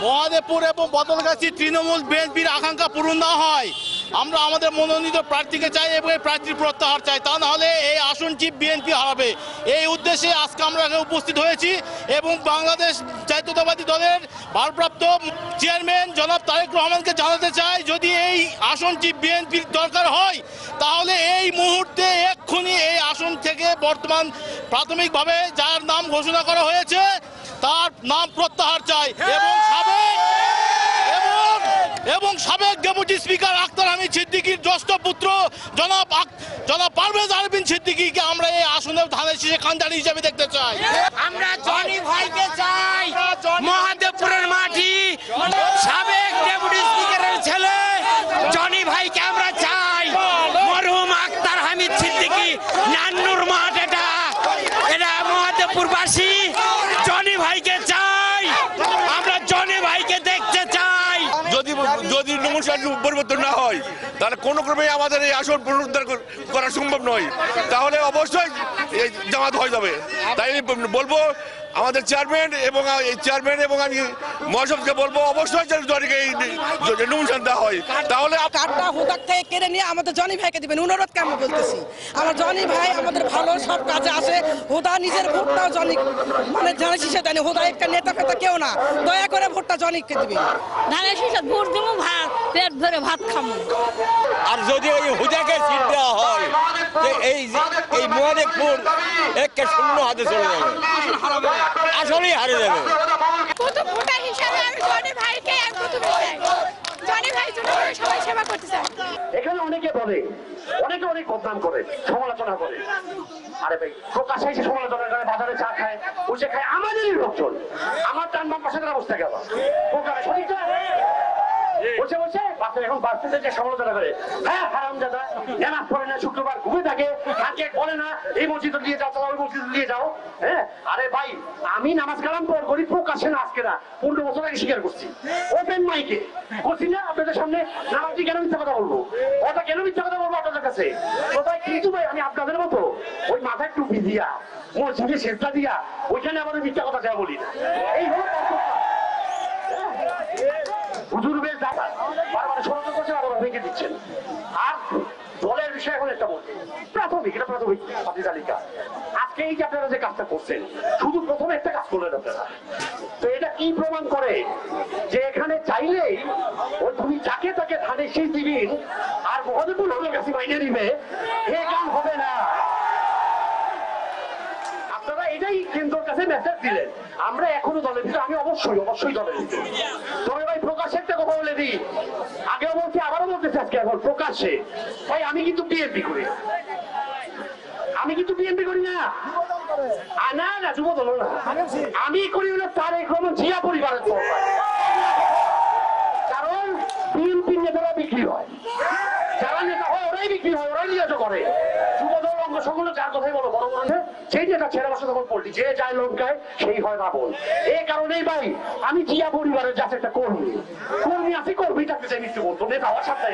মহাদেবপুর এবং বদলগাছি তৃণমূল বিএনপির আকাঙ্ক্ষা পূরণ না হয় আমরা আমাদের মনোনীত প্রার্থীকে চাই এবং এই প্রার্থীর প্রত্যাহার চাই, তা না হলে এই আসন চিফ বিএনপি হারাবে। এই উদ্দেশ্যে আজকে আমরা উপস্থিত হয়েছি এবং বাংলাদেশ জাতীয়তাবাদী দলের ভারপ্রাপ্ত চেয়ারম্যান জনাব তারেক রহমানকে জানাতে চাই, যদি এই আসন চিফ বিএনপির দরকার হয় তাহলে এই মুহূর্তে এক্ষুনি এই আসন থেকে বর্তমান প্রাথমিকভাবে যার নাম ঘোষণা করা হয়েছে তার নাম প্রত্যাহার চাই এবং সাবেক ডেপুটি স্পিকার আক্তার হামিদ সিদ্দিকীর জ্যেষ্ঠ পুত্র জনাব পারভেজ আরবিন সিদ্দিকীকে আমরা এই আসনে ধানের শীষে কান্ডারি হিসেবে দেখতে চাই। আমরা জনি ভাইকে চাই, মহাদেবপুরের মাটি, সাবেক ডেপুটি স্পিকারের ছেলে জনি ভাইকে আমরা চাই। মরহুম আক্তার হামিদ সিদ্দিকী নান্নুর মাঠ, এটা মহাদেবপুরবাসী জনি ভাইকে চাই, আমরা জনি ভাইকে দেখতে চাই। যদি নমস্কার পরিবর্তন না হয় তাহলে কোনো ক্রমে আমাদের এই আসন পুনরুদ্ধার করা সম্ভব নয়, তাহলে অবশ্যই জামাত হয়ে যাবে। তাই আমি বলবো আমাদের চেয়ারম্যান এবং আমি মহাসভকে বলবো অবশ্যই জনিকে এই নমস্কার দেওয়া হয়, তাহলে কার্ডটা হুদাক থেকে কেড়ে নিয়ে আমাদের জনি ভাইকে দিবেন অনুরোধকে আমি বলতেছি। আমার জনি ভাই আমাদের ভালো সব কাজে আসে, হুদা নিজের ভোটটাও জনি মানে ধানের শীষে দেয়নি, হুদা একটা নেতা ফেতা কেউ না, দয়া করে ভোটটা জনিকে দিবেন। ধানের শীষে ভোট দিব, ভাত পেট ভরে ভাত খাবো। আর যদি ওই হুদাকে সিট দেওয়া হয় এই মহাদেবপুর একে শূন্য হাতে চলে যাবে, আসলেই হারে যাবে। প্রথম ভোটার হিসাবে আমি জনি ভাইকে প্রথম জনি ভাই জন্য সবাই সেবা করতে চাই। এখানে অনেকে বলে, অনেক বদনাম করে, সমালোচনা করে। আরে ভাই প্রকাশ্যে এসে সমালোচনা করে, বাজারে চা খায়, বসে খায়, আমাদেরই লোকজন। আমার টান বাম পাশে অবস্থা গেল প্রকারে সঠিক বসে বসে বাচ্চা এখন বাচ্চাদের যে সমালোচনা করে, হ্যাঁ হারামজাদা, নামাজ পড়ে না, শুক্রবার ঘুরে থাকে, হাঁকে বলে না এই মসজিদে দিয়ে যাও, ওই মসজিদে দিয়ে যাও। হ্যাঁ আরে ভাই আমি নামাজ কালাম পর করি, প্রকাশ্যে না, আজকে না 15 বছর আগে স্বীকার করছি, ওপেন মাইকে করছি না আপনাদের সামনে। নামাজি কেন মিথ্যা কথা বলবো, ওটা কেন মিথ্যা কথা বলবো আপনাদের কাছে? কোথায় কিন্তু ভাই আমি আপনাদের মতো ওই মাথায় টুপি দিয়া মসজিদে সেজদা দিয়া ওইখানে আমাদের মিথ্যা কথা যা বলি না। এই হলো হুজুর বেশ দাদা বারবার ষড়যন্ত্র করছে, বারবার ভেঙে দিচ্ছেন। আর দলের বিষয় এখন একটা বলছি, প্রাথমিক প্রার্থী তালিকা। আজকে এই যে আপনারা যে কাজটা করছেন, শুধু প্রথমে একটা কাজ করলেন আপনারা, তো এটা কি প্রমাণ করে যে এখানে চাইলেই ওই তুমি যাকে তাকে ধানের শীষ দিবেন আর মহাদেবপুর হলের কাছে মাইনে দিবে, এ কাম হবে না। আপনারা এটাই কেন্দ্রের কাছে মেসেজ দিলেন। আমরা এখনো দলের ভিতরে, আমি অবশ্যই দলের ভিতরে। তবে ভাই প্রকাশ্যে একটা কথা বলে দিই, আগেও বলছি আবারও বলতেছি আজকে এখন প্রকাশ্যে, ভাই আমি কিন্তু বিএনপি করি, না না যুব দল না, আমি করি হলো তারেক রহমান জিয়া পরিবারের দরকার। কারণ বিএনপির নেতারা বিক্রি হয়, যারা নেতা হয় ওরাই বিক্রি হয়, ওরাই নিয়োগ করে। যুব দল অঙ্গ সংগঠন যার কথাই বলো বড় বড় সেই নেতা ছেড়ে বসে তখন পল্টি, যে যায় লঙ্কায় সেই হয় রাবণ। এই কারণেই ভাই আমি জিয়া পরিবারের যাচ্ছে একটা কর্মী আছি, কর্মী থাকতে চাই মৃত্যু বলতো, নেতা হওয়ার সাথে